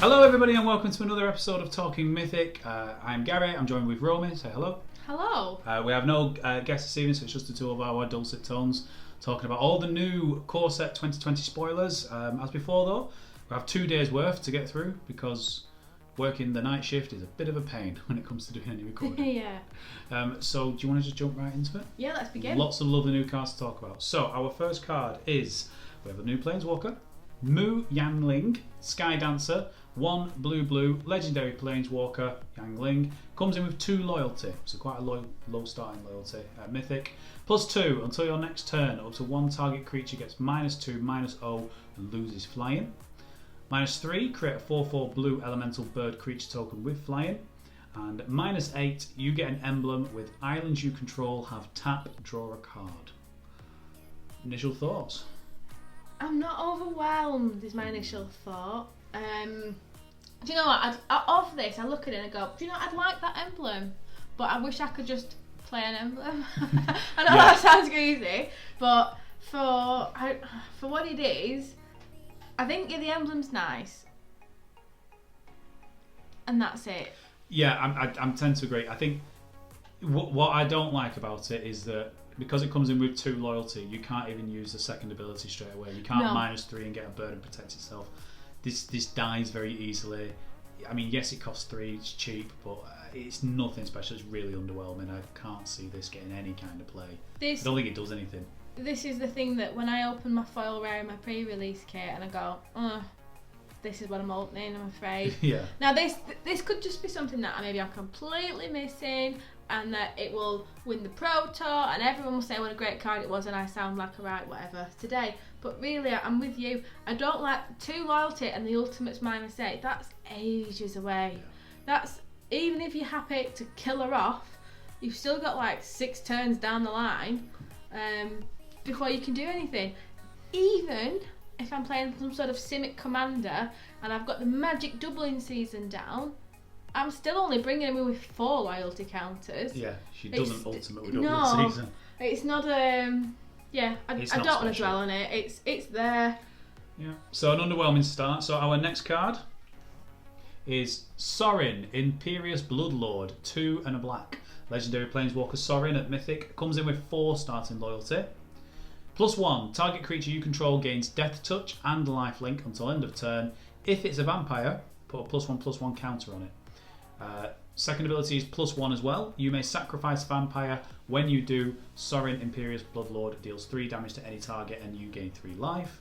Hello everybody and welcome to another episode of Talking Mythic. I'm Gary, I'm joined with Romy. Say hello. Hello. We have no guests this evening, so it's just the two of our dulcet tones talking about all the new core set 2020 spoilers. As before though, we have 2 days worth to get through because working the night shift is a bit of a pain when it comes to doing any recording. Yeah. So do you want to just jump right into it? Yeah, let's begin. Lots of lovely new cards to talk about. So our first card is, we have a new planeswalker, Mu-Yanling, Sky Dancer, 1 blue, legendary planeswalker, Yanling. Comes in with 2 loyalty, so quite a low starting loyalty. Mythic. +2, until your next turn, up to 1 target creature gets -2, -0, and loses flying. -3, create a 4/4 blue elemental bird creature token with flying. And -8, you get an emblem with islands you control have tap, draw a card. Initial thoughts? I'm not overwhelmed, is my initial thought. Do you know what? Of this, I look at it and I go, do you know, I'd like that emblem, but I wish I could just play an emblem. I know that sounds crazy, but for what it is, I think the emblem's nice. And that's it. Yeah, I'm tend to agree. I think what I don't like about it is that because it comes in with 2 loyalty, you can't even use the second ability straight away. You can't -3 and get a bird and protect itself. This dies very easily. I mean, yes, it costs 3, it's cheap, but it's nothing special. It's really underwhelming. I can't see this getting any kind of play. I don't think it does anything. This is the thing that when I open my foil rare in my pre-release kit and I go, this is what I'm opening, I'm afraid. Yeah. Now this could just be something that maybe I'm completely missing, and that it will win the Pro Tour and everyone will say what a great card it was and I sound like a right whatever today. But really, I'm with you. I don't like 2 loyalty and the ultimate's -8. That's ages away. Yeah. That's, even if you're happy to kill her off, you've still got like 6 turns down the line before you can do anything. Even if I'm playing some sort of Simic commander and I've got the magic doubling season down, I'm still only bringing him in with 4 loyalty counters. Yeah, she doesn't ultimately double no, the season. It's not yeah, I don't want to dwell on it. It's there. Yeah. So an underwhelming start. So our next card is Sorin, Imperious Bloodlord, 2 and a black. Legendary planeswalker Sorin at Mythic. Comes in with 4 starting loyalty. +1, target creature you control gains Death Touch and Lifelink until end of turn. If it's a vampire, put a +1/+1 counter on it. Second ability is +1 as well. You may sacrifice vampire. When you do, Sorin Imperious Bloodlord deals 3 damage to any target and you gain 3 life.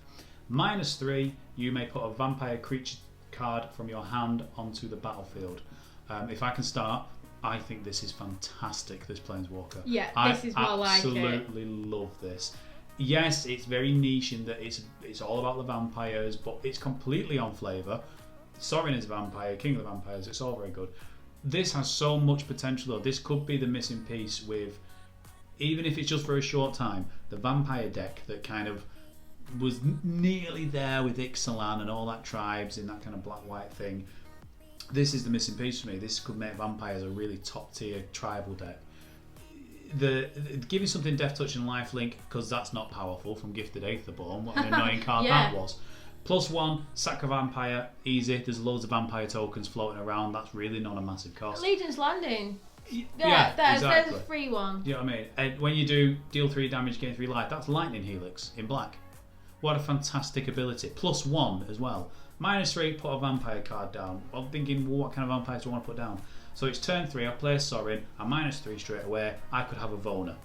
-3, you may put a vampire creature card from your hand onto the battlefield. If I can start, I think this is fantastic, this Planeswalker. Yeah, this is more like it. I absolutely love this. Yes, it's very niche in that it's all about the vampires, but it's completely on flavour. Sorin is a vampire, King of the Vampires, it's all very good. This has so much potential though. This could be the missing piece with, even if it's just for a short time, the vampire deck that kind of was nearly there with Ixalan and all that tribes in that kind of black-white thing. This is the missing piece for me. This could make vampires a really top-tier tribal deck. Giving something Death Touch and Lifelink, because that's not powerful, from Gifted Aetherborn. What an annoying card that was. +1, sack a vampire, easy. There's loads of vampire tokens floating around. That's really not a massive cost. Legion's Landing. Yeah, exactly. There's a free one. You know what I mean? And when you do deal 3 damage, gain 3 life, that's Lightning Helix in black. What a fantastic ability. +1 as well. -3, put a vampire card down. I'm thinking, well, what kind of vampires do I want to put down? So it's turn 3, I play Sorin, I'm -3 straight away. I could have a Vona.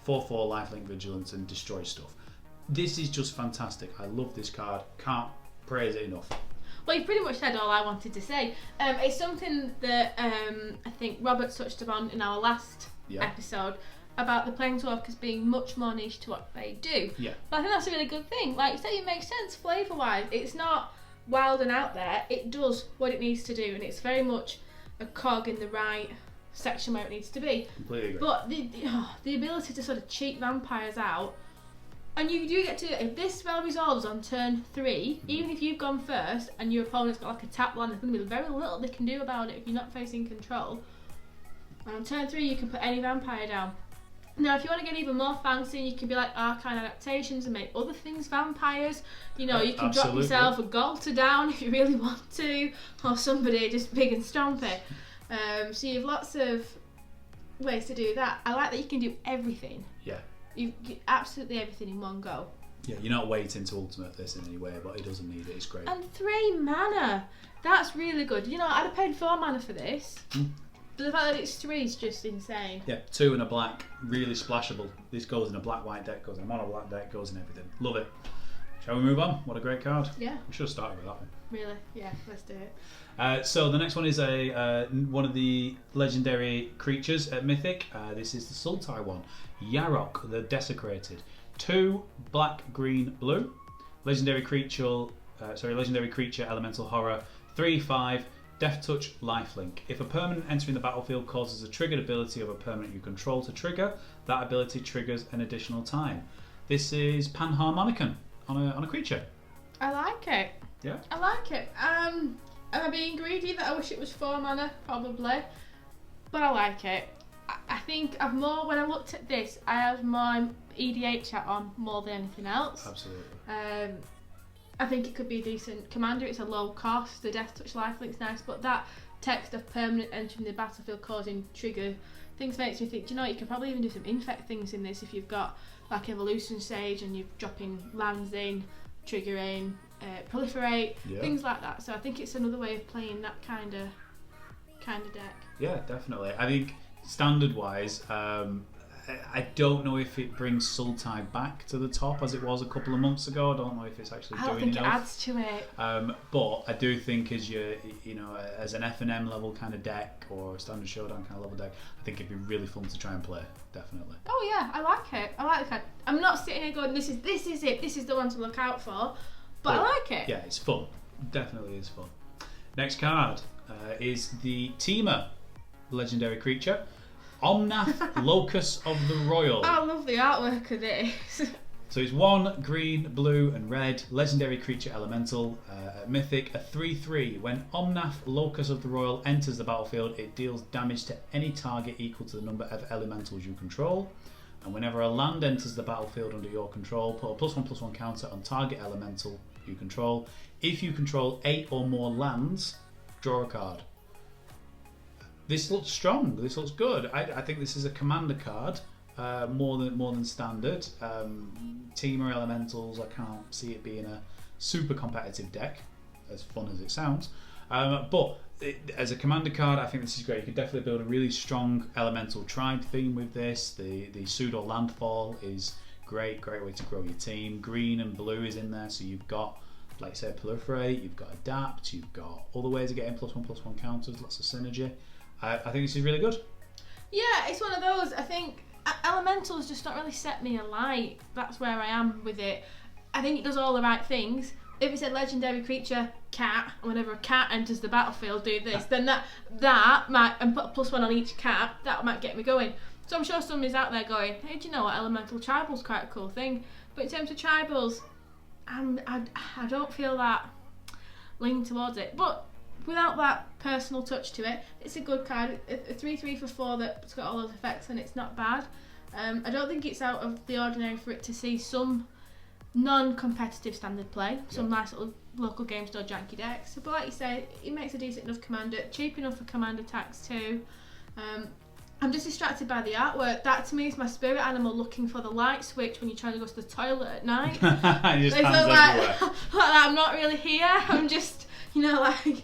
4/4 lifelink vigilance and destroy stuff. This is just fantastic. I love this card. Can't praise it enough. Well, you've pretty much said all I wanted to say. It's something that I think Robert touched upon in our last episode about the Planeswalkers being much more niche to what they do. Yeah. But I think that's a really good thing. Like you say, it makes sense flavour-wise. It's not wild and out there. It does what it needs to do, and it's very much a cog in the right section where it needs to be. Completely agree. But the ability to sort of cheat vampires out, and you do get to, if this spell resolves on turn 3, even if you've gone first and your opponent's got like a tap land, there's going to be very little they can do about it if you're not facing control. And on turn 3 you can put any vampire down. Now, if you want to get even more fancy, you can be like arcane adaptations and make other things vampires. You know, you can drop yourself a Golter down if you really want to, or somebody just big and stompy. So you have lots of ways to do that. I like that you can do everything. Yeah. You get absolutely everything in one go. Yeah, you're not waiting to ultimate this in any way, but it doesn't need it. It's great. And 3 mana. That's really good. You know, I'd have paid 4 mana for this. But the fact that it's 3 is just insane. Yeah, 2 and a black, really splashable. This goes in a black-white deck, goes in a mono-black deck, goes in everything. Love it. Shall we move on? What a great card. Yeah. We should have started with that one. Really? Yeah, let's do it. So the next one is one of the legendary creatures at Mythic. This is the Sultai one. Yarok, the Desecrated. 2 black, green, blue. Legendary creature elemental horror. 3/5 Death Touch lifelink. If a permanent entering the battlefield causes a triggered ability of a permanent you control to trigger, that ability triggers an additional time. This is Panharmonicon on a creature. I like it. Yeah. I like it. Am I being greedy that I wish it was 4 mana? Probably. But I like it. I think when I looked at this, I have more EDH hat on more than anything else. Absolutely. I think it could be a decent commander. It's a low cost. The Death Touch lifelink's nice, but that text of permanent entering the battlefield causing trigger things makes me think, do you know what, you could probably even do some infect things in this if you've got like Evolution Sage and you're dropping lands in, triggering, proliferate, things like that. So I think it's another way of playing that kind of deck. Yeah, definitely. I think standard wise, I don't know if it brings Sultai back to the top as it was a couple of months ago. I don't know if it's actually doing enough. I don't think it adds to it. But I do think as as an F&M level kind of deck or a standard showdown kind of level deck, I think it'd be really fun to try and play. Definitely. Oh yeah, I like it. I like the card. I'm not sitting here going, this is it. This is the one to look out for. But I like it. Yeah, it's fun. Definitely is fun. Next card is the Teamer legendary creature. Omnath, Locus of the Royal. I love the artwork of this. So it's 1 green, blue and red, legendary creature elemental, Mythic, a 3/3. When Omnath, Locus of the Royal enters the battlefield, it deals damage to any target equal to the number of elementals you control. And whenever a land enters the battlefield under your control, put a +1/+1 counter on target elemental you control. If you control 8 or more lands, draw a card. This looks strong. This looks good. I think this is a commander card, more than standard. Teamer elementals, I can't see it being a super competitive deck, as fun as it sounds. But as a commander card, I think this is great. You could definitely build a really strong elemental tribe theme with this. The pseudo landfall is great way to grow your team. Green and blue is in there, so you've got, like I said, proliferate. You've got adapt. You've got other ways of getting +1/+1 counters. Lots of synergy. I think this is really good. Yeah, it's one of those. I think elementals just don't really set me alight. That's where I am with it. I think it does all the right things. If it said legendary creature cat, and whenever a cat enters the battlefield, do this, then that might, and put a +1 on each cat, that might get me going. So I'm sure somebody's out there going, hey, do you know what, elemental tribal's quite a cool thing. But in terms of tribals, I don't feel that leaning towards it. But without that personal touch to it, it's a good card. A 3/3 for 4 that's got all those effects, and it's not bad. I don't think it's out of the ordinary for it to see some non-competitive standard play, some nice little local game store janky decks. But like you say, it makes a decent enough commander, cheap enough for commander tax too. I'm just distracted by the artwork. That to me is my spirit animal looking for the light switch when you're trying to go to the toilet at night. Just they hands look like, everywhere. like I'm not really here. I'm just, like,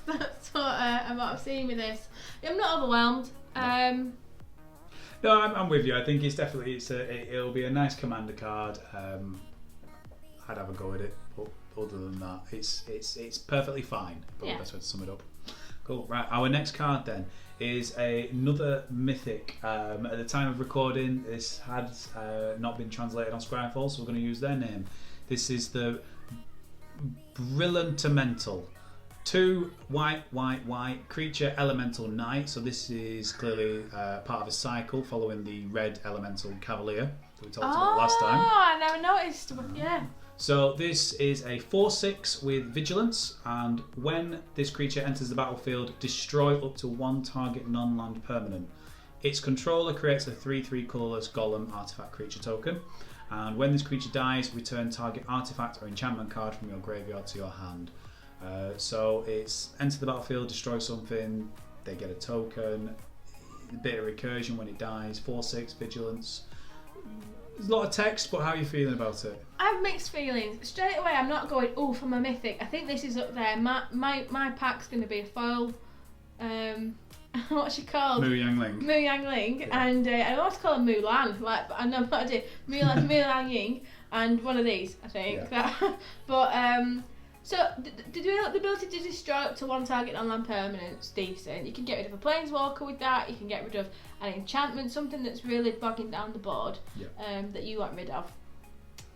that's what I'm seeing with this. I'm not overwhelmed. No, I'm with you. I think it's definitely it'll be a nice commander card. I'd have a go at it, but other than that, it's perfectly fine. Probably the best way to sum it up. Cool. Right, our next card then is another Mythic. At the time of recording, this had not been translated on Scryfall, so we're going to use their name. This is the Brilliantamental. 2 white creature elemental knight. So this is clearly part of a cycle following the red elemental cavalier that we talked about last time. Oh, I never noticed. Yeah. So this is a 4/6 with vigilance, and when this creature enters the battlefield, destroy up to 1 target non-land permanent. Its controller creates a 3/3 colourless golem artifact creature token, and when this creature dies, return target artifact or enchantment card from your graveyard to your hand. So it's enter the battlefield, destroy something, they get a token, a bit of recursion when it dies, 4/6 vigilance. There's a lot of text, but how are you feeling about it? I have mixed feelings. Straight away, I'm not going, oh, for my Mythic. I think this is up there. My pack's going to be a foil. What's she called? Mu-Yanling. Mu-Yanling. Yeah. And I want to call her Mulan. Like, I know what I did. Mu-Yanling. And one of these, I think. Yeah. But, so, the ability to destroy up to one target online permanent's decent. You can get rid of a planeswalker with that. You can get rid of an enchantment, something that's really bogging down the board, that you want rid of.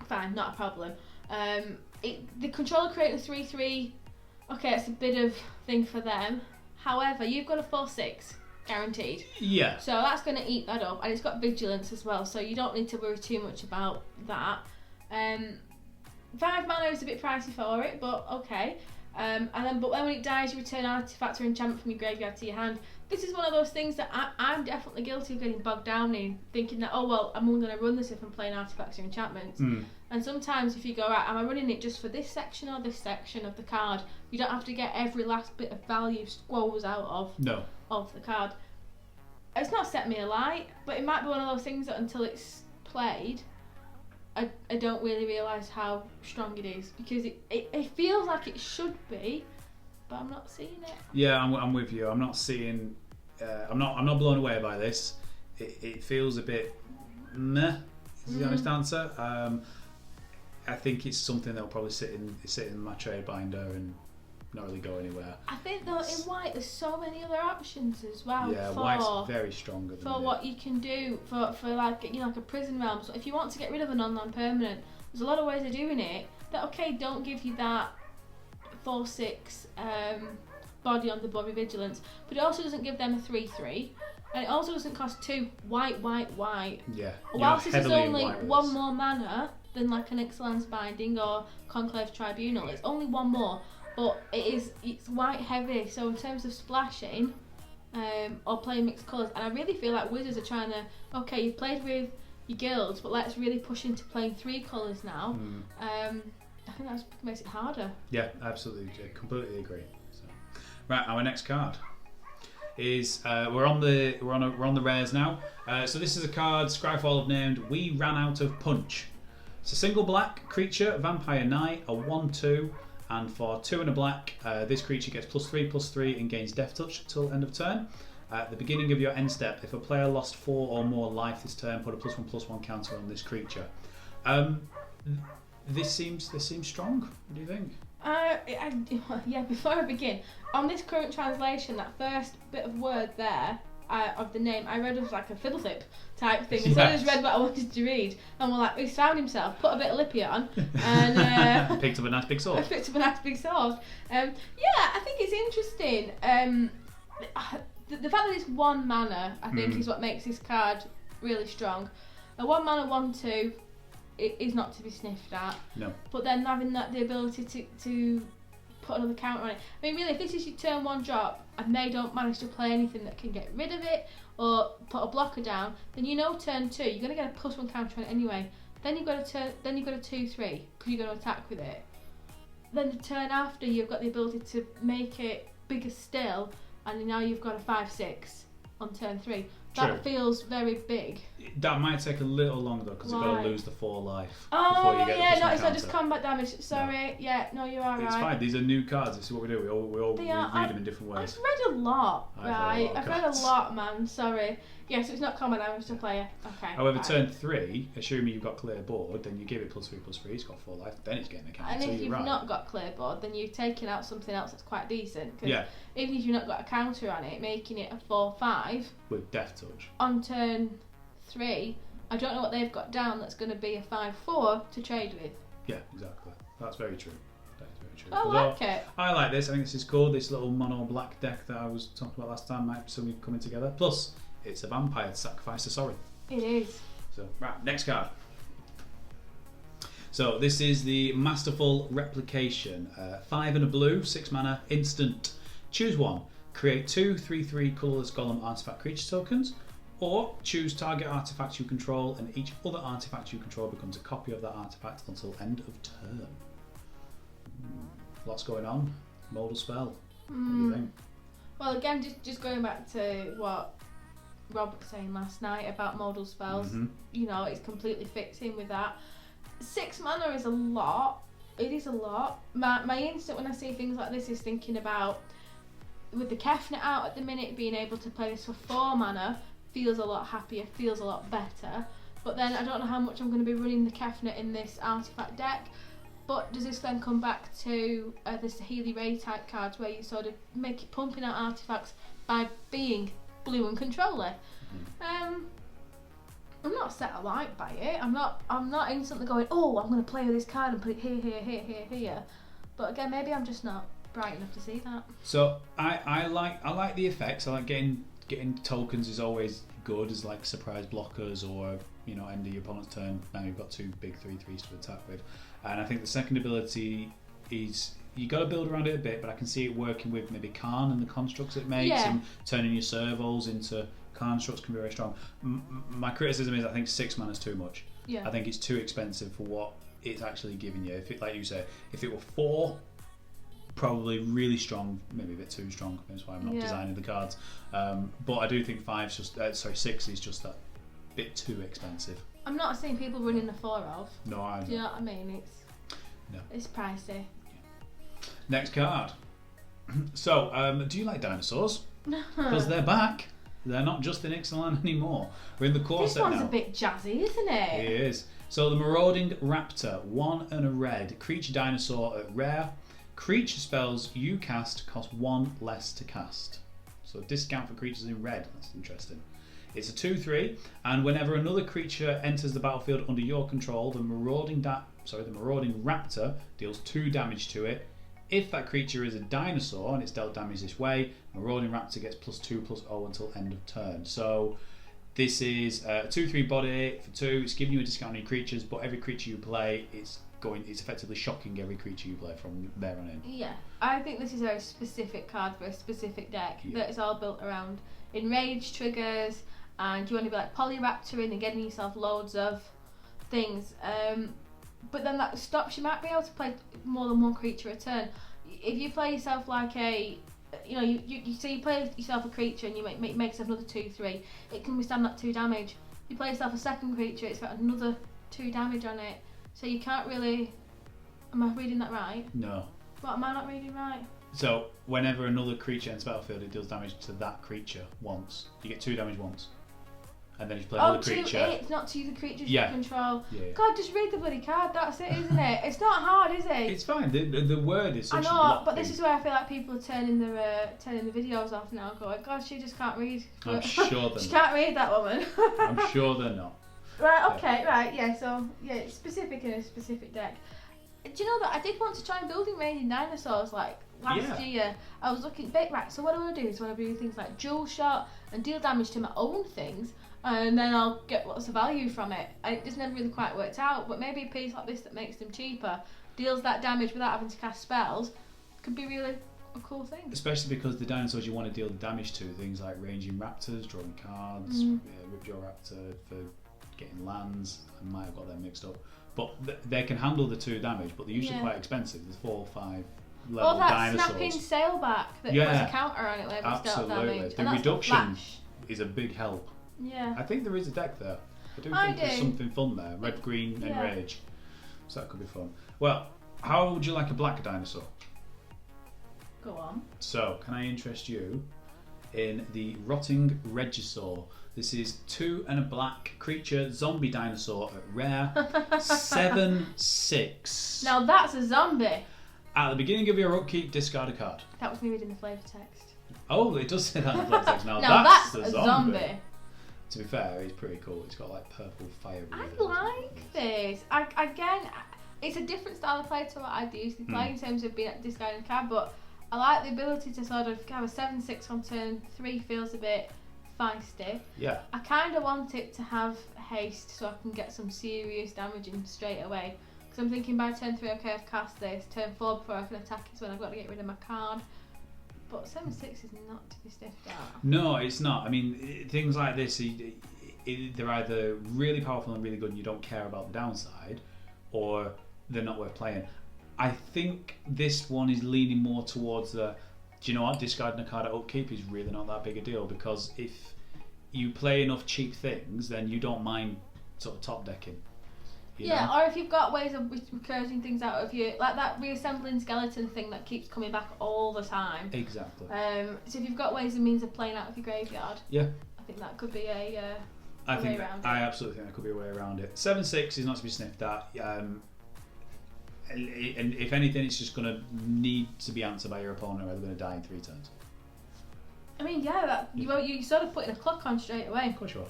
Fine, not a problem. The controller created a 3/3. Okay, it's a bit of thing for them. However, you've got a 4/6 guaranteed. Yeah. So that's going to eat that up, and it's got vigilance as well. So you don't need to worry too much about that. 5 mana is a bit pricey for it, but okay. But when it dies, you return artifact or enchantment from your graveyard to your hand. This is one of those things that I'm definitely guilty of getting bogged down in, thinking that, oh well, I'm only going to run this if I'm playing artifacts or enchantments. And sometimes if you go, right, am I running it just for this section or this section of the card? You don't have to get every last bit of value squoze out of the card. It's not set me alight, but it might be one of those things that until it's played, I don't really realise how strong it is, because it feels like it should be, but I'm not seeing it. Yeah, I'm with you. I'm not seeing. I'm not blown away by this. It feels a bit meh. Is the honest answer. I think it's something that'll probably sit in my trade binder and not really go anywhere. I think though in white there's so many other options as well. Yeah, white's very stronger than for what you can do for like, you know, like a prison realm. So if you want to get rid of a non-permanent, there's a lot of ways of doing it that don't give you that 4/6 body on the body vigilance, but it also doesn't give them a 3/3, and it also doesn't cost 2 white. Yeah. Whilst this is only one more mana than like an Ixalan's Binding or Conclave's Tribunal, it's only one more. But it's white heavy, so in terms of splashing or playing mixed colours, and I really feel like Wizards are trying to, okay, you've played with your guilds, but let's really push into playing 3 colours now. I think that makes it harder. Yeah, absolutely, completely agree. So, right, our next card is we're on the rares now. So this is a card Scryfall have named We Ran Out of Punch. It's a single black creature, Vampire Knight, a 1/2. And for 2 and a black, this creature gets +3/+3 and gains Death Touch till end of turn. At the beginning of your end step, if a player lost 4 or more life this turn, put a +1/+1 counter on this creature. This seems strong. What do you think? Yeah, before I begin, on this current translation, that first bit of word there of the name, I read as like a fiddlesip type thing. And so I just read what I wanted to read, and we're like, he's found himself, put a bit of lippy on, and picked up a nice big sword. Yeah, I think it's interesting. The fact that it's 1 mana, I think, is what makes this card really strong. A 1 mana 1/2 is not to be sniffed at. No. But then having the ability to put another counter on it. I mean, really, if this is your turn 1 drop and they don't manage to play anything that can get rid of it or put a blocker down, then you know turn 2 you're going to get a +1 counter on it anyway. Then you've got a 2/3 because you're going to attack with it. Then the turn after, you've got the ability to make it bigger still, and now you've got a 5/6 on turn 3. That feels very big. That might take a little longer though, because you've got to lose the 4 life. Oh, before you get it's not just combat damage. Sorry, no, you are right. It's fine. These are new cards. This is what we do. We all read them in different ways. I've read a lot, right? I've read a lot, man. Sorry. Yeah, so it's not combat damage to player. Okay. However, turn 3, assuming you've got clear board, then you give it +3/+3. It's got 4 life. Then it's getting a counter. And if you've not got clear board, then you've taken out something else that's quite decent. Yeah. Even if you've not got a counter on it, making it a 4/5 with Death Touch on turn 3, I don't know what they've got down that's going to be a 5/4 to trade with. Yeah, exactly. That's very true. That is very true. I like it. I like this. I think this is cool. This little mono black deck that I was talking about last time might be coming together. Plus, it's a vampire to sacrifice to Sorin. It is. So, right, next card. So, this is the Masterful Replication. 5 and a blue, 6 mana, instant. Choose one. Create 2 3/3 colourless golem artifact creature tokens, Or choose target artifact you control, and each other artifact you control becomes a copy of that artifact until end of turn. Lots going on. Modal spell. What do you think? Well, again, just going back to what Rob was saying last night about modal spells, you know, it's completely fits in with that. 6 mana is a lot. It is a lot. My instinct when I see things like this is thinking about, with the Kefnet out at the minute, being able to play this for 4 mana feels a lot happier, feels a lot better. But then I don't know how much I'm going to be running the Kefnet in this artifact deck. But does this then come back to the Saheeli Ray type cards where you sort of make it pumping out artifacts by being blue and controller? I'm not set alight by it. I'm not instantly going, oh, I'm going to play with this card and put it here. But again, maybe I'm just not bright enough to see that. So I like the effects. I like getting tokens is always good as like surprise blockers, or you know, end of your opponent's turn. Now you've got 2 big 3/3s to attack with, and I think the second ability is, you got to build around it a bit, but I can see it working with maybe Karn and the constructs it makes, and turning your servos into constructs can be very strong. My criticism is I think 6 mana is too much. I think it's too expensive for what it's actually giving you. If it, like you say, if it were 4, probably really strong, maybe a bit too strong. That's why I'm not designing the cards. But I do think 6 is just that bit too expensive. I'm not seeing people running the 4 of. No, I don't. Do you know what I mean? It's pricey. Next card. So, do you like dinosaurs? Because they're back. They're not just in Ixalan anymore. We're in the core set now. This one's a bit jazzy, isn't it? It is. So the Marauding Raptor, 1 and a red, creature dinosaur at rare. Creature spells you cast cost 1 less to cast. So discount for creatures in red. That's interesting. It's a 2/3, and whenever another creature enters the battlefield under your control, the Marauding Raptor deals 2 damage to it. If that creature is a dinosaur and it's dealt damage this way, Marauding Raptor gets +2/+0 until end of turn. So this is a 2/3 body for 2. It's giving you a discount on your creatures, but every creature you play, it's effectively shocking every creature you play from there on in. Yeah, I think this is a very specific card for a specific deck that is all built around enrage triggers, and you want to be like Polyraptoring and getting yourself loads of things. But then that stops, you might be able to play more than 1 creature a turn. If you play yourself like a, you know, you play yourself a creature and you make yourself another 2/3, it can withstand that 2 damage. You play yourself a second creature, it's got another 2 damage on it. So you can't really, am I reading that right? No. What, am I not reading right? So whenever another creature enters the battlefield, it deals damage to that creature once. You get 2 damage once. And then you play another creature. It's not to the creatures you control. Yeah. God, just read the bloody card. That's it, isn't it? It's not hard, is it? It's fine. The word is such I a know, block but thing. this is where I feel like people are turning the videos off now, going, God, she just can't read. I'm sure they're not. She can't read, that woman. I'm sure they're not. Right, okay, right, yeah, so, yeah, it's specific in a specific deck. Do you know that I did want to try and building ranging dinosaurs, like, last year. I was looking big, right, so what I want to do is I want to do things like dual shot and deal damage to my own things, and then I'll get lots of value from it. It just never really quite worked out, but maybe a piece like this that makes them cheaper, deals that damage without having to cast spells, could be really a cool thing. Especially because the dinosaurs you want to deal damage to, things like ranging raptors, drawing cards, Ripjaw Raptor for getting lands. I might have got them mixed up. But they can handle the 2 damage, but they're usually quite expensive. There's 4 or 5 level that dinosaurs. snapping sailback that puts a counter on it whenever it's dealt damage. The reduction is a big help. Yeah. I think there is a deck there. I do think there's something fun there. Red, green, and rage. So that could be fun. Well, how would you like a black dinosaur? Go on. So, can I interest you in the Rotting Regisaur? This is 2 and a black creature, zombie dinosaur at rare, 7/6. Now that's a zombie. At the beginning of your upkeep, discard a card. That was me reading the flavour text. Oh, it does say that in the flavor text. Now that's a zombie. To be fair, it's pretty cool. It's got like purple fire. I like this. Again, it's a different style of play to what I'd usually play in terms of being discarding a card, but I like the ability to sort of have a 7/6 on turn 3 feels a bit feisty. Yeah. I kind of want it to have haste so I can get some serious damage in straight away. Because I'm thinking by turn 3, okay, I've cast this. Turn 4 before I can attack is when I've got to get rid of my card. But 7/6 is not to be sniffed at. No, it's not. I mean, things like this, they're either really powerful and really good and you don't care about the downside, or they're not worth playing. I think this one is leaning more towards do you know what, discarding a card at upkeep is really not that big a deal, because if you play enough cheap things, then you don't mind sort of top decking. You know? Or if you've got ways of recurring things out of you, like that reassembling skeleton thing that keeps coming back all the time. Exactly. So if you've got ways and means of playing out of your graveyard, yeah, I think that could be a way around it. I absolutely think that could be a way around it. 7/6 is not to be sniffed at. And if anything, it's just going to need to be answered by your opponent, or they're going to die in 3 turns. I mean, you sort of putting a clock on straight away. Of course you are.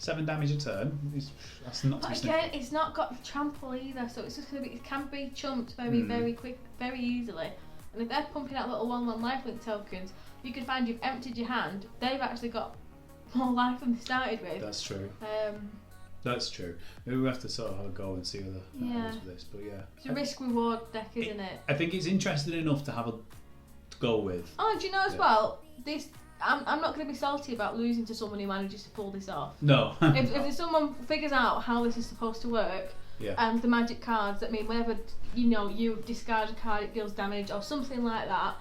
7 damage a turn. That's not to be sniffed. Again, it's not got trample either, so it's just going to be. It can be chumped very quick, very easily. And if they're pumping out little 1/1 lifelink tokens, you can find you've emptied your hand. They've actually got more life than they started with. That's true. That's true. Maybe we have to sort of have a go and see whether that happens with this. But yeah, it's a risk-reward deck, isn't it? I think it's interesting enough to have to go with. Oh, do you know as well? This I'm not going to be salty about losing to someone who manages to pull this off. No. if someone figures out how this is supposed to work, and the magic cards that mean whenever you discard a card, it deals damage or something like that.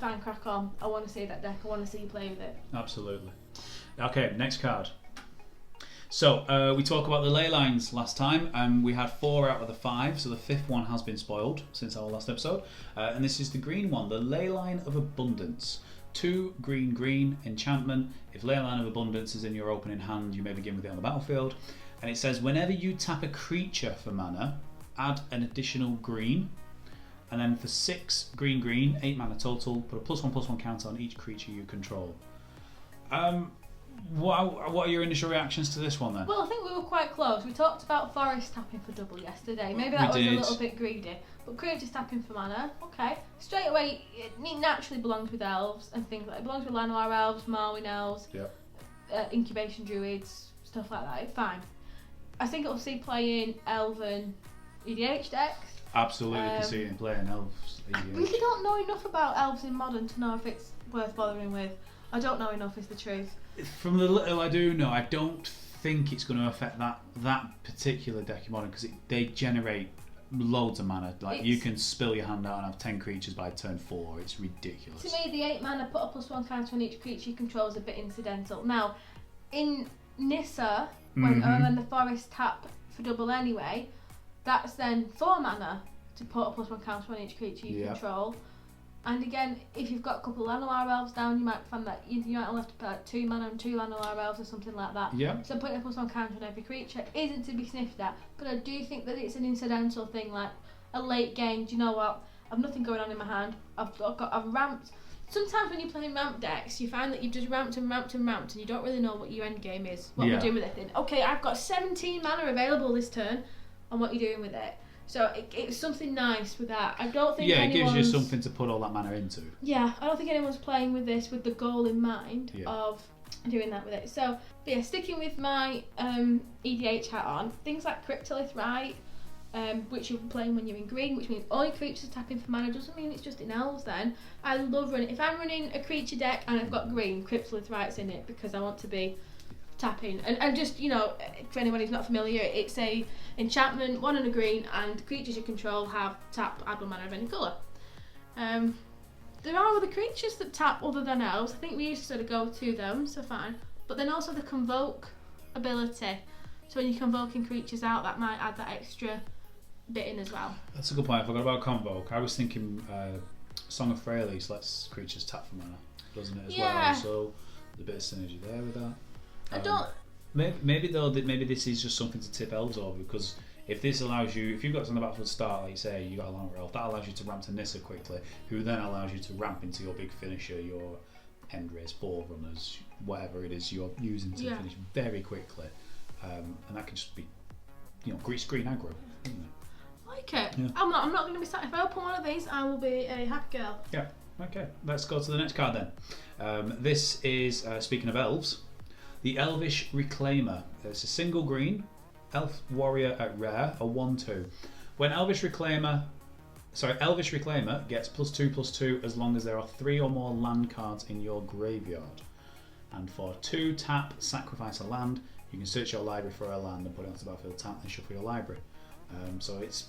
Fine, crack on. I want to see that deck. I want to see you play with it. Absolutely. Okay, next card. So we talked about the ley lines last time, and we had 4 out of the 5, so the 5th one has been spoiled since our last episode. And this is the green one, the Ley Line of Abundance. 2 green enchantment. If Ley Line of Abundance is in your opening hand, you may begin with it on the battlefield. And it says whenever you tap a creature for mana, add an additional green. And then for 6 green, 8 mana total, put a +1/+1 counter on each creature you control. What are your initial reactions to this one then? Well, I think we were quite close. We talked about forest tapping for double yesterday. Maybe that was a little bit greedy. But creatures tapping for mana, okay. Straight away, it naturally belongs with elves and things like that. It belongs with Llanowar elves, Marwyn elves, incubation druids, stuff like that. Fine. I think it'll see playing elven EDH decks. Absolutely, can see it in playing elves. I really don't know enough about elves in Modern to know if it's worth bothering with. I don't know enough, is the truth. From the little I do know, I don't think it's going to affect that particular deck in Modern, because they generate loads of mana. Like you can spill your hand out and have 10 creatures by turn 4. It's ridiculous. To me, the 8 mana put a +1 counter on each creature you control is a bit incidental. Now, in Nissa, when the forest tap for double anyway, that's then 4 mana to put a +1 counter on each creature you control. And again, if you've got a couple of Llanowar elves down, you might find that you might only have to put like 2 mana and 2 Llanowar elves or something like that. Yeah. So putting a +1 counter on every creature isn't to be sniffed at, but I do think that it's an incidental thing, like a late game. Do you know what? I've nothing going on in my hand. I've ramped. Sometimes when you're playing ramp decks, you find that you've just ramped and you don't really know what your end game is, what you're doing with it. Okay, I've got 17 mana available this turn, and what you're doing with it. So it's something nice with that. I don't think it gives you something to put all that mana into. Yeah, I don't think anyone's playing with this with the goal in mind of doing that with it. So, but yeah, sticking with my EDH hat on, things like Cryptolith Rite, which you're playing when you're in green, which means all your creatures tapping for mana, doesn't mean it's just in elves then. I love running, if I'm running a creature deck and I've got green, Cryptolith Rite's in it because I want to be tapping. And just, for anyone who's not familiar, it's a enchantment, 1 and a green, and creatures you control have tap, add 1 mana of any colour. There are other creatures that tap other than elves. I think we used to sort of go to them, so fine. But then also the convoke ability. So when you're convoking creatures out, that might add that extra bit in as well. That's a good point. I forgot about convoke. I was thinking Song of Freyalise lets creatures tap for mana, doesn't it, as well? So there's a bit of synergy there with that. I don't. Maybe this is just something to tip elves over, because if this allows you, if you've got something on the battlefield start, like you say, you got a Llanowar elf, that allows you to ramp to Nissa quickly, who then allows you to ramp into your big finisher, your end race, Forerunners, whatever it is you're using to finish very quickly, and that can just be, green aggro. Isn't it? I like it. Yeah. I'm not going to be sad. If I open one of these, I will be a happy girl. Yeah. Okay. Let's go to the next card then. This is speaking of elves. The Elvish Reclaimer. It's a single green, elf warrior at rare, a 1/2. When Elvish Reclaimer Elvish Reclaimer gets +2/+2 as long as there are 3 or more land cards in your graveyard. And for 2 tap, sacrifice a land. You can search your library for a land and put it onto the battlefield, tap, and shuffle your library. So it's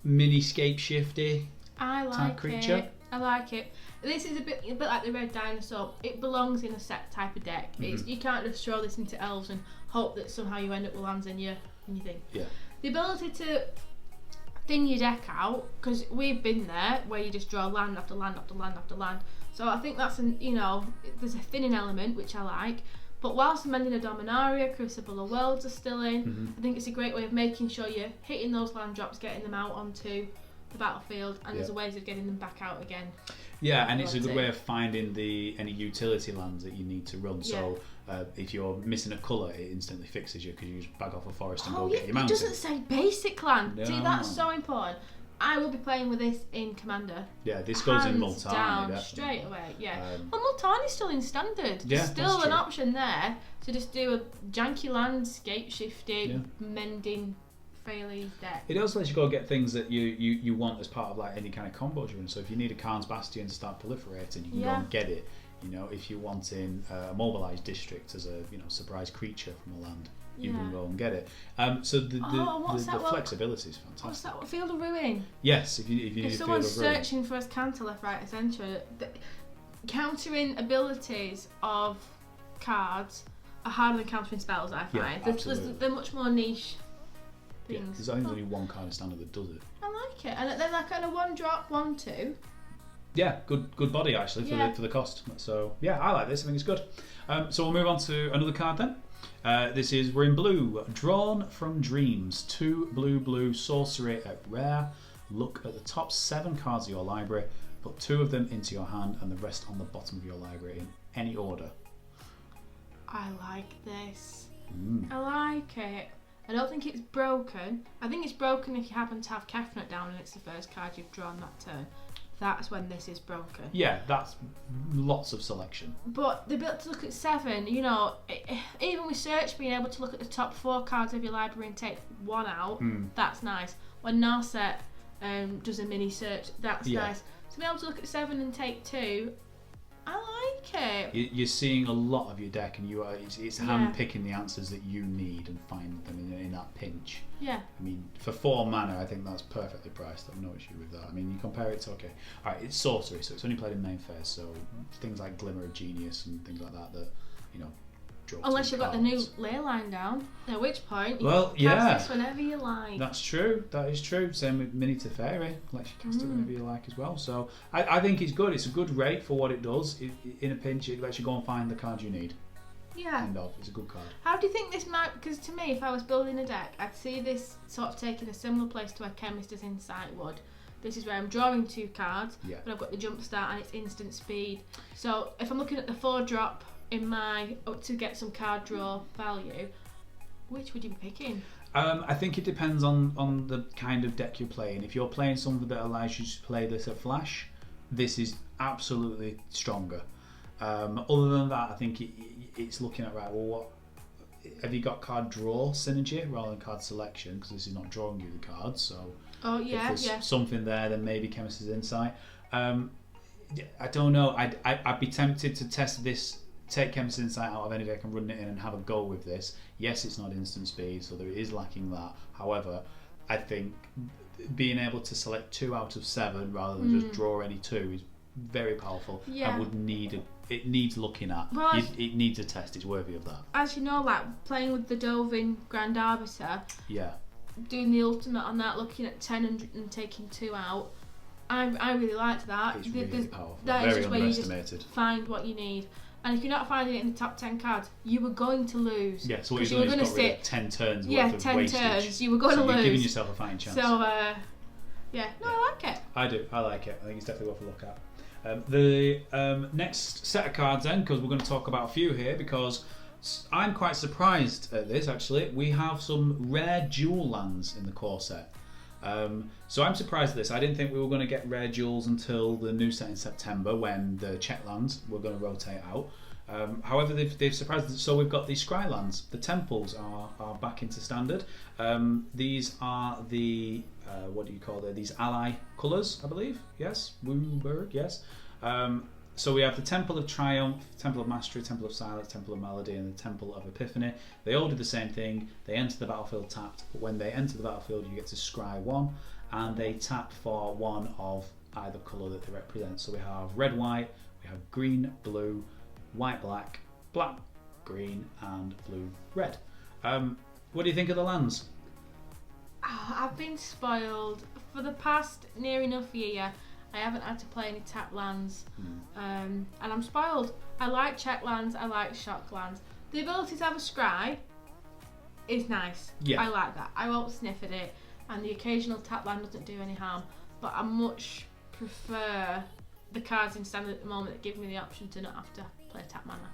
mini scape shifty type creature. I like it. This is a bit like the Red Dinosaur. It belongs in a set type of deck. You can't just throw this into elves and hope that somehow you end up with lands in your thing. Yeah. The ability to thin your deck out, because we've been there where you just draw land after land after land after land. So I think that's there's a thinning element which I like. But whilst Mending a Dominaria, Crucible of Worlds are still in, I think it's a great way of making sure you're hitting those land drops, getting them out onto the battlefield, and there's ways of getting them back out again. Yeah, and it's a good way of finding any utility lands that you need to run. So if you're missing a colour, it instantly fixes you because you just bag off a forest and go get your mountain. It doesn't say basic land. No. See, that's so important. I will be playing with this in Commander. Yeah, this goes in Multani. Down straight away, well, Multani's still in Standard. Yeah, There's still an option there to just do a janky landscape shifting, mending, faily deck. It also lets you go get things that you want as part of like any kind of combo run. So if you need a Karn's Bastion to start proliferating, you can go and get it. If you're wanting a mobilised district as a surprise creature from a land, you can go and get it. So the flexibility is fantastic. What's that? Field of Ruin? Yes, if you need a Field of Ruin. If someone's searching for a counter left, right, and centre, countering abilities of cards are harder than countering spells, I find. They're much more niche things. There's only one card in Standard that does it. I like it. And they're like kind of 1-drop, 1/2. Yeah, good body actually for the cost. So yeah, I like this. I think it's good. So we'll move on to another card then. We're in blue. Drawn from Dreams. 2 blue sorcery at rare. Look at the top 7 cards of your library. Put 2 of them into your hand and the rest on the bottom of your library in any order. I like this. I like it. I don't think it's broken. I think it's broken if you happen to have Kefnet down and it's the first card you've drawn that turn. That's when this is broken. Yeah, that's lots of selection. But the ability to look at 7, even with search, being able to look at the top 4 cards of your library and take 1 out, that's nice. When Narset does a mini search, that's nice. To be able to look at 7 and take 2, I like it. You're seeing a lot of your deck, and it's hand picking the answers that you need and find them in that pinch. Yeah. I mean, for 4 mana, I think that's perfectly priced. I've no issue with that. I mean, you compare it to alright, it's sorcery, so it's only played in main phase. So things like Glimmer of Genius and things like that draw. Unless you've got the new Leyline down, at which point you can cast this whenever you like. That's true. That is true. Same with Mini Teferi. Lets you cast it whenever you like as well. So I think it's good. It's a good rate for what it does. In a pinch, it lets you go and find the card you need. Yeah. It's a good card. How do you think this might? Because to me, if I was building a deck, I'd see this sort of taking a similar place to where Chemist's Insight would. This is where I'm drawing 2 cards, but I've got the jump start and it's instant speed. So if I'm looking at the 4-drop in to get some card draw value, which would you be picking? I think it depends on the kind of deck you're playing. If you're playing something that allows you to play this at flash, this is absolutely stronger. Other than that, I think it's looking at what have you got card draw synergy rather than card selection, because this is not drawing you the cards. So if there's something there, then maybe Chemist's Insight. I don't know. I'd be tempted to test this. Take Chemist's Insight out of any deck and run it in and have a go with this. Yes, it's not instant speed, so there is lacking that. However, I think being able to select 2 out of 7 rather than just draw any 2 is very powerful. And it needs looking at. Well, it needs a test. It's worthy of that. As you know, like playing with the Dovin Grand Arbiter. Yeah. Doing the ultimate on that, looking at 10 and taking 2 out. I really liked that. It's really powerful. That very is just where you underestimated. just find what you need. And if you're not finding it in the top 10 cards, you were going to lose. Yeah, so what you're doing is got rid of 10 turns worth of 10 wastage. turns. You were going to lose. You're giving yourself a fighting chance. So, I like it. I do. I like it. I think it's definitely worth a look at. The next set of cards then, because we're going to talk about a few here, because I'm quite surprised at this actually. We have some rare dual lands in the core set. So I'm surprised at this. I didn't think we were going to get rare duels until the new set in September, when the check lands were going to rotate out. However, they've surprised us. So we've got the Scry lands. The temples are back into standard. These are the what do you call it? These ally colours, I believe. Yes, Wooberg. Yes. So we have the Temple of Triumph, Temple of Mastery, Temple of Silence, Temple of Melody, and the Temple of Epiphany. They all do the same thing. They enter the battlefield tapped, but when they enter the battlefield, you get to scry one, and they tap for one of either colour that they represent. So we have red, white, we have green, blue, white, black, black, green, and blue, red. What do you think of the lands? Oh, I've been spoiled for the past near enough year. I haven't had to play any tap lands, and I'm spoiled. I like check lands, I like shock lands. The ability to have a scry is nice. Yeah. I like that. I won't sniff at it, and the occasional tap land doesn't do any harm. But I much prefer the cards in standard at the moment that give me the option to not have to play tap mana.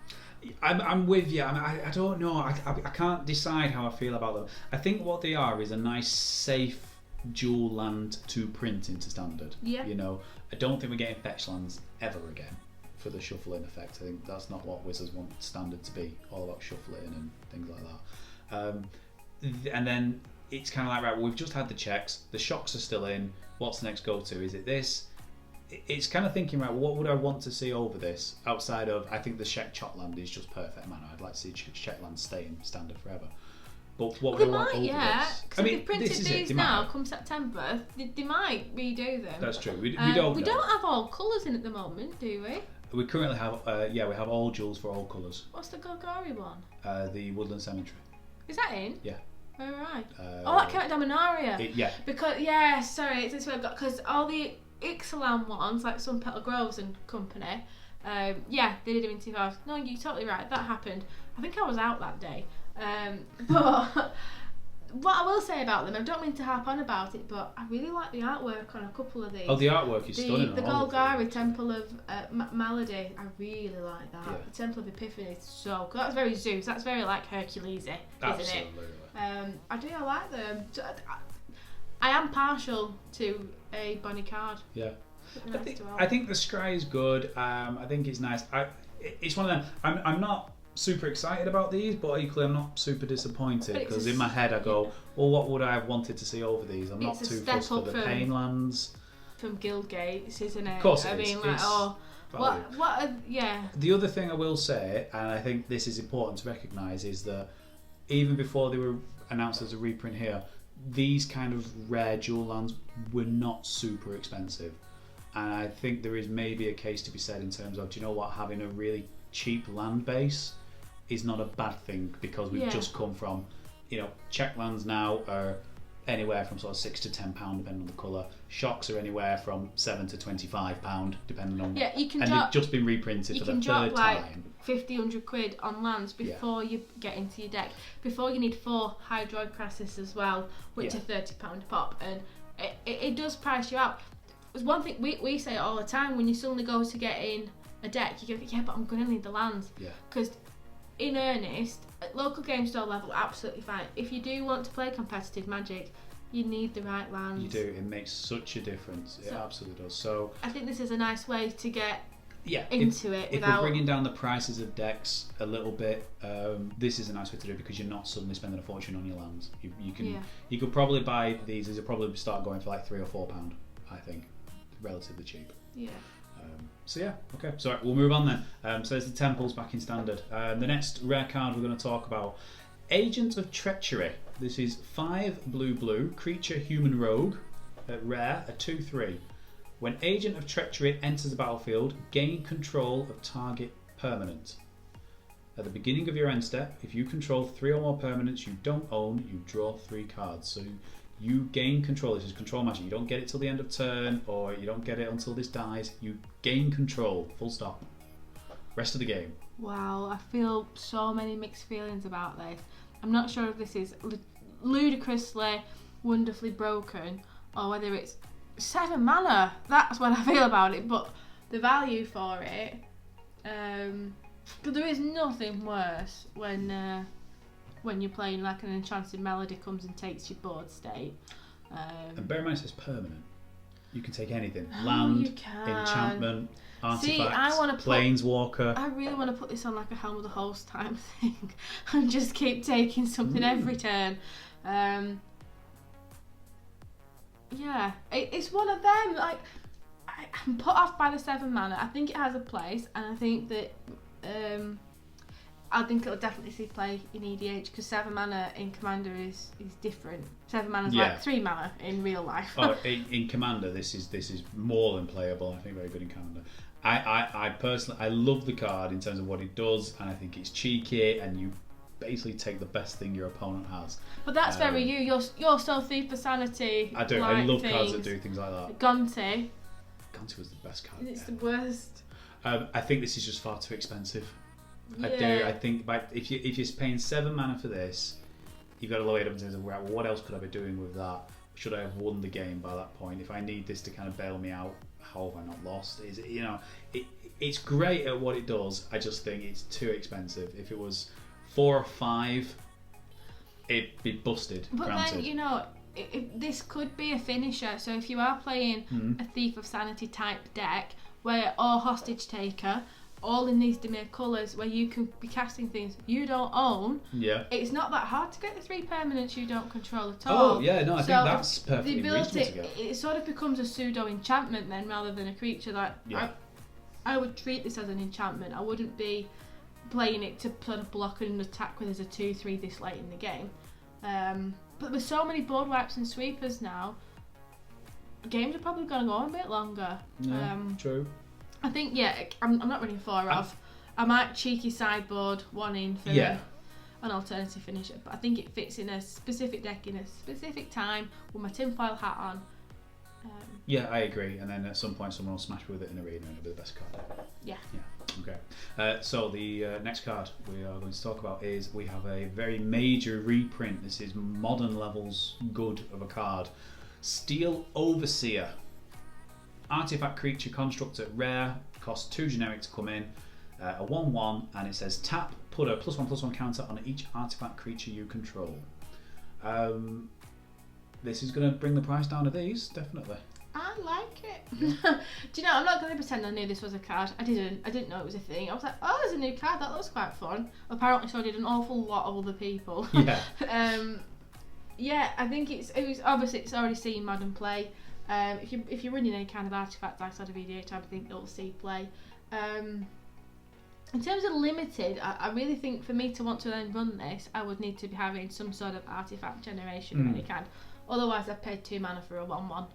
I'm with you. I don't know. I can't decide how I feel about them. I think what they are is a nice, safe dual land to print into standard. Yeah. You know, I don't think we're getting fetch lands ever again for the shuffling effect. I think that's not what Wizards want standard to be. All about shuffling and things like that. And then it's kind of like, right, well, we've just had the checks. The shocks are still in. What's the next go-to? Is it this? It's kind of thinking, right, what would I want to see over this outside of, I think the Chop land is just perfect mana. I'd like to see Check land stay in standard forever. But what would I want over this? Because if they printed these now, come September, they might redo them. That's true. We don't know. We don't have all colours in at the moment, do we? We currently have, we have all jewels for all colours. What's the Golgari one? The Woodland Cemetery. Is that in? Yeah. Oh, right. That came out Dominaria. Yeah. Because, sorry, it's this way I've got, because all the Ixalan ones, like Sun Petal Groves and company, they did them in 2000. No, you're totally right, that happened. I think I was out that day. But what I will say about them, I don't mean to harp on about it, but I really like the artwork on a couple of these. Oh, the artwork is stunning. The Golgari Temple of Melody, I really like that. Yeah. The Temple of Epiphany is so cool. That's very Zeus. That's very like Hercules-y, isn't Absolutely. it? I like them. I am partial to a Bonnie card. Yeah. Nice I think the Scry is good. I think it's nice. It's one of them. I'm not super excited about these, but equally I'm not super disappointed, because in my head I go, well, what would I have wanted to see over these? I'm not too fussed for the pain lands. From Guild Gates, isn't it? Of course I mean, like, yeah. The other thing I will say, and I think this is important to recognise, is that even before they were announced as a reprint here, these kind of rare dual lands were not super expensive. And I think there is maybe a case to be said in terms of, do you know what, having a really cheap land base is not a bad thing, because we've just come from, check lands now are anywhere from sort of £6 to £10 depending on the colour. Shocks are anywhere from £7 to £25 depending on. Yeah, you can. And they've just been reprinted for the third time. 50, 100 quid on lands before you get into your deck. Before you need 4 Hydroid Crassus as well, which are £30 a pop, and it does price you out. There's one thing we say all the time: when you suddenly go to get in a deck, you go, but I'm going to need the lands. Yeah. Because in earnest, at local game store level, absolutely fine. If you do want to play competitive Magic, you need the right lands. You do. It makes such a difference. It absolutely does. So I think this is a nice way to get into it. If we're bringing down the prices of decks a little bit, this is a nice way to do it, because you're not suddenly spending a fortune on your lands. You could probably buy these. These will probably start going for like £3 or £4. I think, relatively cheap. Yeah. Okay. So we'll move on then. So there's the temples back in standard. The next rare card we're going to talk about, Agent of Treachery. This is 5 blue creature human rogue, rare, a 2/3. When Agent of Treachery enters the battlefield, gain control of target permanent. At the beginning of your end step, if you control 3 or more permanents you don't own, you draw 3 cards. So you gain control. This is control magic. You don't get it till the end of turn, or you don't get it until this dies. You gain control. Full stop. Rest of the game. Wow, I feel so many mixed feelings about this. I'm not sure if this is ludicrously, wonderfully broken, or whether it's 7 mana. That's what I feel about it. But the value for it, because there is nothing worse when you're playing like an enchanted melody comes and takes your board state. And bear in mind, it's permanent. You can take anything. Oh, Land, you can. enchantment, artifacts, See, I want to planeswalker. I really want to put this on like a Helm of the Host type thing and just keep taking something every turn. Yeah, it's one of them. Like, I'm put off by the 7 mana. I think it has a place, and I think that I think it'll definitely see play in EDH because 7 mana in Commander is different. 7 mana is like 3 mana in real life. In Commander, this is more than playable. I think very good in Commander. I personally, I love the card in terms of what it does, and I think it's cheeky, and you basically take the best thing your opponent has. But that's very you. You're so Thief for Sanity. I do. I love cards that do things like that. Gonti. Gonti was the best card. It's the worst. I think this is just far too expensive. Yeah. I do. I think if you're paying 7 mana for this, you've got to lower it up in terms of what else could I be doing with that? Should I have won the game by that point? If I need this to kind of bail me out, how have I not lost? Is it, it's great at what it does. I just think it's too expensive. If it was 4 or 5, it'd be busted. But granted. then this could be a finisher. So if you are playing a Thief of Sanity type deck, or Hostage Taker, all in these Dimir colours, where you can be casting things you don't own. Yeah. It's not that hard to get the 3 permanents you don't control at all. Oh yeah, no, I think that's perfectly reasonable to get. It sort of becomes a pseudo enchantment then, rather than a creature. I would treat this as an enchantment. I wouldn't be playing it to sort of block an attack when there's a 2/3 this late in the game. But with so many board wipes and sweepers now, games are probably going to go on a bit longer. Yeah, true. I think, I'm not running 4 off. I might cheeky sideboard 1 in for an alternative finisher, but I think it fits in a specific deck in a specific time with my tinfoil hat on. Yeah, I agree. And then at some point someone will smash with it in arena and it'll be the best card. Yeah. Okay. So the next card we are going to talk about is we have a very major reprint. This is modern levels good of a card. Steel Overseer. Artifact creature construct at rare, costs 2 generic to come in, a 1/1, and it says tap, put a +1/+1 counter on each artifact creature you control. This is going to bring the price down of these, definitely. I like it. Yeah. Do you know, I'm not going to pretend I knew this was a card. I didn't know it was a thing. I was like, oh, there's a new card, that looks quite fun. Apparently so did an awful lot of other people. Yeah. I think it's already seen modern play. If you're running any kind of artifact outside of EDH, I think it'll see play. In terms of limited, I really think for me to want to then run this, I would need to be having some sort of artifact generation of any kind. Otherwise, I've paid 2 mana for a 1/1.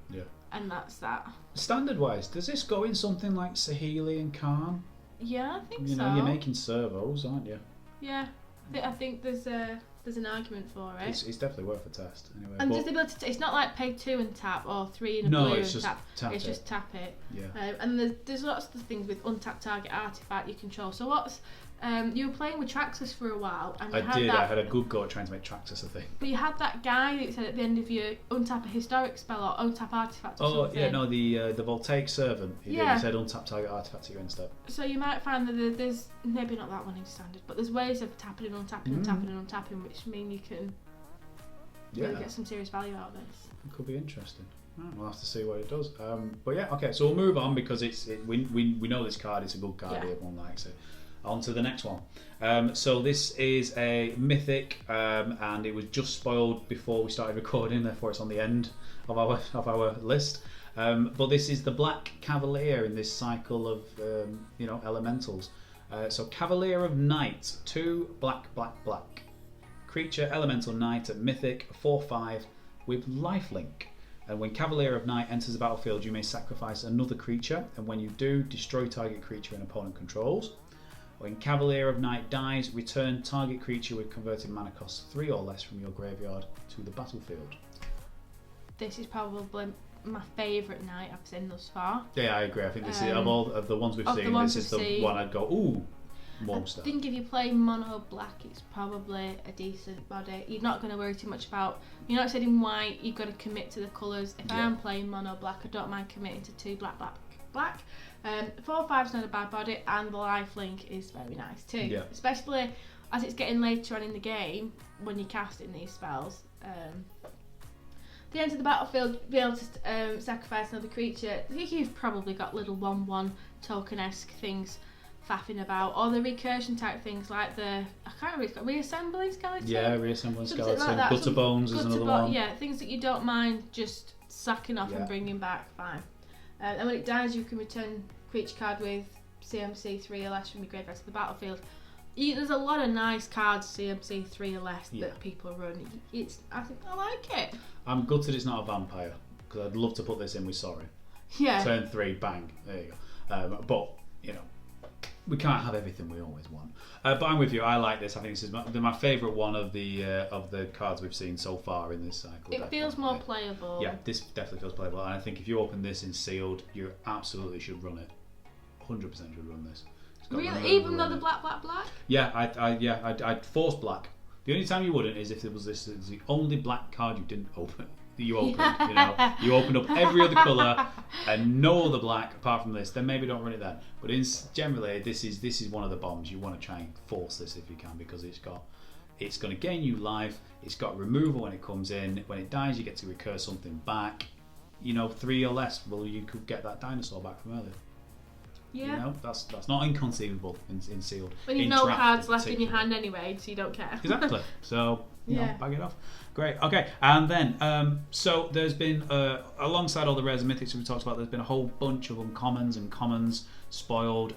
Yeah. And that's that. Standard wise, does this go in something like Saheeli and Karn? Yeah, I think so. You know, you're making servos, aren't you? Yeah. I think there's an argument for it. It's definitely worth a test. Anyway, and just the ability to, it's not like pay 2 and tap or 3 and a blue and tap. It's just tap it. Yeah. And there's lots of things with untapped target artifact you control. So what's you were playing with Traxxas for a while, and I had a good go at trying to make Traxxas a thing. But you had that guy that said at the end of your untap a historic spell or untap artifact or something. Oh yeah, no, the Voltaic Servant. He said untap target artifact to your end step. So you might find that there's maybe not that one in standard, but there's ways of tapping and untapping and tapping and untapping, which mean you can really get some serious value out of this. It could be interesting. We'll have to see what it does. But yeah, okay. So we'll move on because we know this card. It's a good card. Everyone likes it. On to the next one. So this is a Mythic, and it was just spoiled before we started recording, therefore it's on the end of our list. But this is the Black Cavalier in this cycle of elementals. So Cavalier of Night, 2 black. Creature elemental knight at Mythic, 4/5 with lifelink. And when Cavalier of Night enters the battlefield, you may sacrifice another creature, and when you do, destroy target creature an opponent controls. When Cavalier of Night dies, return target creature with converted mana cost 3 or less from your graveyard to the battlefield. This is probably my favourite knight I've seen thus far. Yeah, I agree. I think this is of all of the ones we've seen, this is the one I'd go, ooh, monster. I think if you play mono black, it's probably a decent body. You're not going to worry too much about. You're not setting white. You've got to commit to the colours. If I am playing mono black, I don't mind committing to 2 black. 4/5's not a bad body, and the lifelink is very nice too. Yeah. Especially as it's getting later on in the game when you're casting these spells. the end of the battlefield, be able to sacrifice another creature. I think you've probably got little 1/1 token-esque things faffing about, or the recursion type things like the, I can't remember, it's got reassembling skeleton. Yeah, reassembling Something skeleton. like that. Gutter bones is another one. Yeah, things that you don't mind just sacking off and bringing back, fine. And when it dies, you can return creature card with CMC 3 or less from your graveyard to the battlefield. There's a lot of nice cards, CMC 3 or less, that people run. I think I like it. I'm gutted it's not a vampire, because I'd love to put this in with Sorin. Yeah. Turn 3, bang, there you go. But, you know, we can't have everything we always want. But I'm with you, I like this. I think this is my favourite one of the cards we've seen so far in this cycle. It feels more playable. Yeah, this definitely feels playable. And I think if you open this in sealed, you absolutely should run it. 100% should run this. Really? Even though the black? Yeah, I'd force black. The only time you wouldn't is if it was this is the only black card you didn't open. You opened, you know, you opened up every other colour and no other black apart from this. Then maybe don't run it then. But generally, this is one of the bombs. You want to try and force this if you can, because it's going to gain you life. It's got removal when it comes in. When it dies, you get to recur something back. You know, 3 or less. Well, you could get that dinosaur back from earlier. Yeah. You know, that's not inconceivable in sealed. When you've no cards left in your hand anyway, so you don't care. Exactly. So, you know, bag it off. Great. Okay. And then, so there's been, alongside all the rares and mythics we talked about, there's been a whole bunch of uncommons and commons spoiled.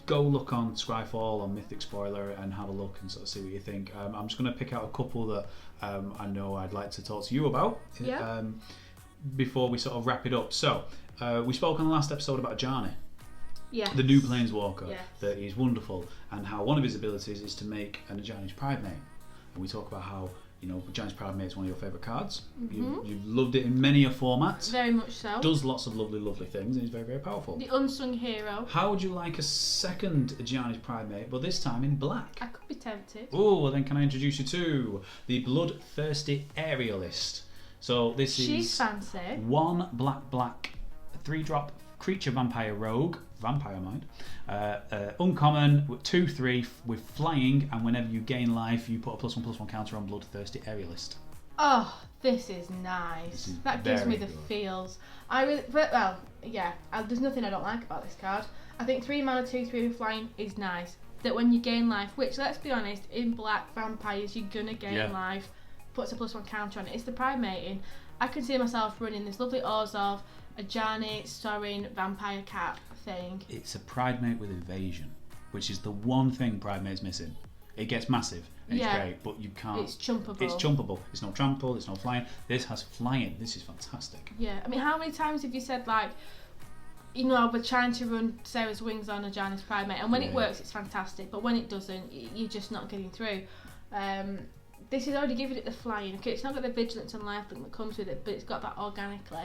Go look on Scryfall on Mythic Spoiler and have a look and sort of see what you think. I'm just going to pick out a couple that I know I'd like to talk to you about before we sort of wrap it up. So, we spoke on the last episode about Ajani. Yes. The new planeswalker, that is wonderful, and how one of his abilities is to make an Ajani's Pridemate. And we talk about how, you know, Ajani's Pridemate is one of your favourite cards. You've loved it in many a format. Very much so. Does lots of lovely things, and is very, very powerful. The unsung hero. How would you like a second Ajani's Pridemate, but this time in black? I could be tempted. Oh, well then can I introduce you to the Bloodthirsty Aerialist. So this is... She's fancy. 1 black, 3-drop creature vampire rogue, vampire mind, uncommon with 2/3 with flying, and whenever you gain life you put a +1/+1 counter on Bloodthirsty Aerialist. Oh, this is nice. That gives me the feels. There's nothing I don't like about this card. I think 3 mana 2/3 with flying is nice. That when you gain life, which let's be honest, in black vampires you're gonna gain life, puts a +1 counter on it. It's the Pridemating. I can see myself running this lovely Orzhov, Ajani, Sorin, Vampire Cat thing. It's a Pridemate with evasion, which is the one thing Pridemate's missing. It gets massive, and it's great, but you can't... It's chumpable. It's chumpable. It's no trample, it's no flying. This has flying. This is fantastic. Yeah, I mean, how many times have you said, like, you know, we're trying to run Sarah's Wings on Ajani's Pridemate, and when it works, it's fantastic, but when it doesn't, you're just not getting through. This is already giving it the flying. Okay, it's not got the vigilance and lifelink that comes with it, but it's got that organically.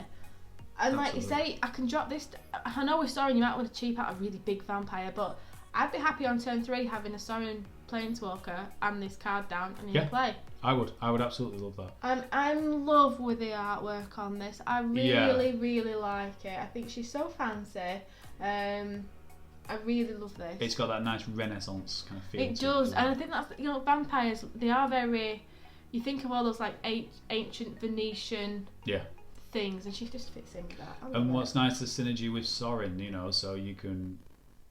And like you say, I can drop this. I know with Sorin you might want to cheap out a really big vampire, but I'd be happy on turn 3 having a Sorin planeswalker and this card down and in play. I would absolutely love that. I'm in love with the artwork on this. I really like it. I think she's so fancy. I really love this. It's got that nice Renaissance kind of feel. It does, and I think that's, you know, vampires, they are very, you think of all those like ancient Venetian things, and she just fits in with that. And what's nice, the synergy with Sorin, you know, so you can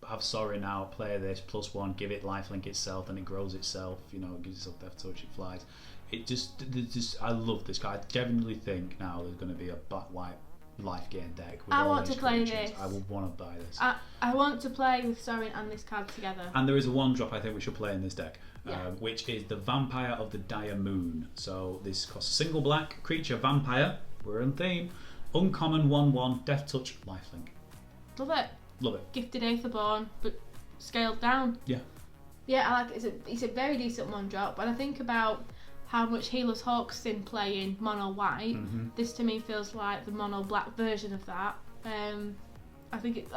have Sorin out, play this, +1, give it lifelink itself, and it grows itself, you know, it gives itself death touch, it flies. It just, I love this card. I genuinely think now there's going to be a black-white life gain deck with I all want these to play creatures. this. I would want to buy this. I want to play with Sorin and this card together. And there is a 1-drop I think we should play in this deck, which is the Vampire of the Dire Moon. So this costs a single black creature vampire. We're on theme. Uncommon 1/1 death touch lifelink. Love it. Love it. Gifted Aetherborn, but scaled down. Yeah. Yeah, I like it. It's a very decent 1-drop. When I think about how much Healer's Hawk's in playing mono white, this to me feels like the mono black version of that. I think it,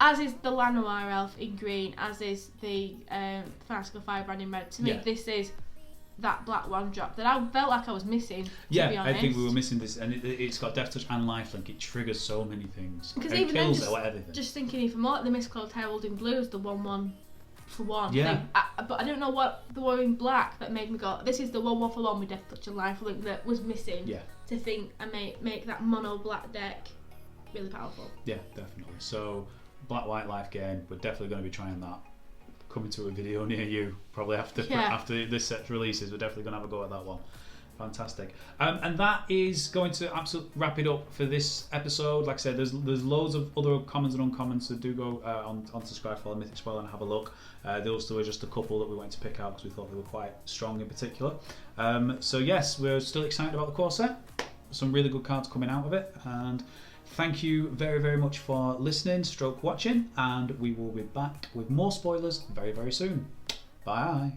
as is the Lanoir elf in green, as is the Fanatical Firebrand in red. To me, this is that black 1-drop that I felt like I was missing. To be honest. I think we were missing this, and it's got death touch and lifelink. It triggers so many things. Because it even kills then, everything. Just thinking even more, like the Mistcloud Herald in blue is the 1/1 for 1 Yeah. thing. But I don't know what the one in black that made me go, this is the 1/1 for 1 with death touch and lifelink that was missing to think and make that mono black deck really powerful. Yeah, definitely. So black-white life gain, we're definitely going to be trying that. Coming to a video near you, probably after this set releases, we're definitely going to have a go at that one. Fantastic. And that is going to absolutely wrap it up for this episode. Like I said, there's loads of other commons and uncommons, so do go onto Skyfall and Mythic Spell and have a look. Those two are just a couple that we wanted to pick out because we thought they were quite strong in particular. So yes, we're still excited about the core set. Some really good cards coming out of it, and thank you very, very much for listening, stroke watching, and we will be back with more spoilers very, very soon. Bye.